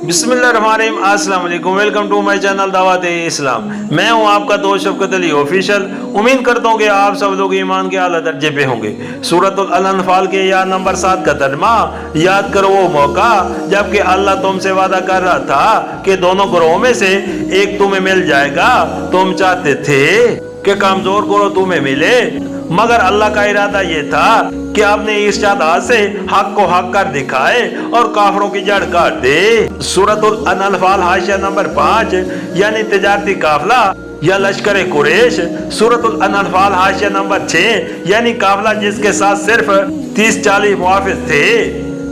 बिस्मिल्लाहिर्रहमानिर्रहीम, अस्सलाम वालेकुम। वेलकम टू माय चैनल दावत इस्लाम। मैं हूं आपका दोस्त शफकत अली ऑफिशियल। उम्मीद करता हूं कि आप सब लोग ईमान के आला दर्जे पे होंगे। सूरतुल अनफाल के या नंबर 7 का तर्जुमा, याद करो वो मौका जबकि अल्लाह तुमसे वादा कर रहा था कि दोनों ग्रोहों में से एक तुम्हें मिल जाएगा। तुम चाहते थे कि कमजोर ग्रोह तुम्हें मिले, मगर अल्लाह का इरादा ये था कि आपने इस चादर से हक को हक कर दिखाए और काफरों की जड़ काट दे। सूरतुल अनफाल हाशिया नंबर 5 यानी तिजारती काफला या लश्कर कुरैश। सूरतुल अनफाल हाशिया नंबर 6 यानी काफला जिसके साथ सिर्फ 30-40 मुहाफिज थे।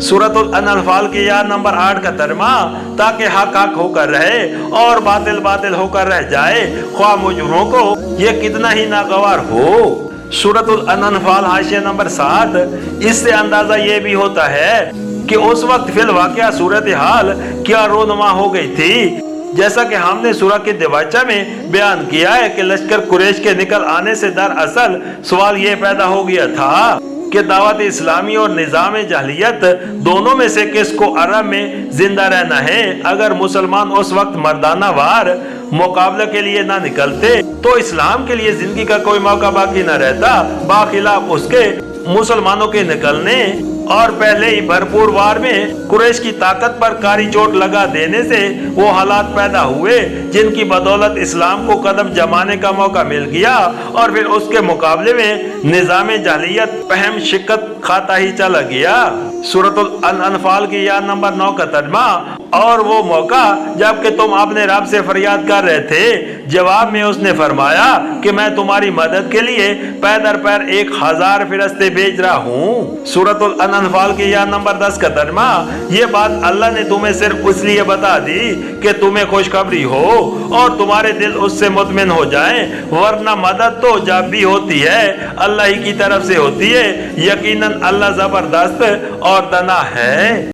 सूरतुल अनफाल के या नंबर 8 का तर्जुमा, ताकि हक हक होकर रहे और बातिल बातिल होकर रह जाए, ख्वाह मुजरिमों को ये कितना ही नागवार हो। सूरतुल अनफाल हाशिया नंबर 7, इससे अंदाजा ये भी होता है कि उस वक्त फिल वाक़या सूरत हाल क्या रोनुमा हो गई थी। जैसा कि हमने सूरह के दिवाचा में बयान किया है कि लश्कर कुरैश के निकल आने से दरअसल सवाल ये पैदा हो गया था कि दावत इस्लामी और निज़ाम जहलियत दोनों में से किसको अरब में जिंदा रहना है। अगर मुसलमान उस वक्त मर्दाना वार मुकाबले के लिए ना निकलते तो इस्लाम के लिए जिंदगी का कोई मौका बाकी न रहता। बाखिलाफ उसके मुसलमानों के निकलने और पहले ही भरपूर वार में कुरैश की ताकत पर कारी चोट लगा देने से वो हालात पैदा हुए जिनकी बदौलत इस्लाम को कदम जमाने का मौका मिल गया और फिर उसके मुकाबले में निज़ाम जहलियत पहम शिकत खाता ही चला गया। सूरतुल अनफाल की या नंबर 9 का तर्जुमा, और वो मौका जबकि तुम अपने रब से फरियाद कर रहे थे, जवाब में उसने फरमाया कि मैं तुम्हारी मदद के लिए पैदर पैर 1000 फिरस्ते भेज रहा हूँ। सूरतुल अनफाल की या नंबर 10 का तर्जुमा, ये बात अल्लाह ने तुम्हें सिर्फ इसलिए बता दी कि तुम्हें खुशखबरी हो और तुम्हारे दिल उससे मुतमिन हो जाएं, वरना मदद तो जब भी होती है अल्लाह ही की तरफ से होती है। यकीनन अल्लाह जबरदस्त और दना है।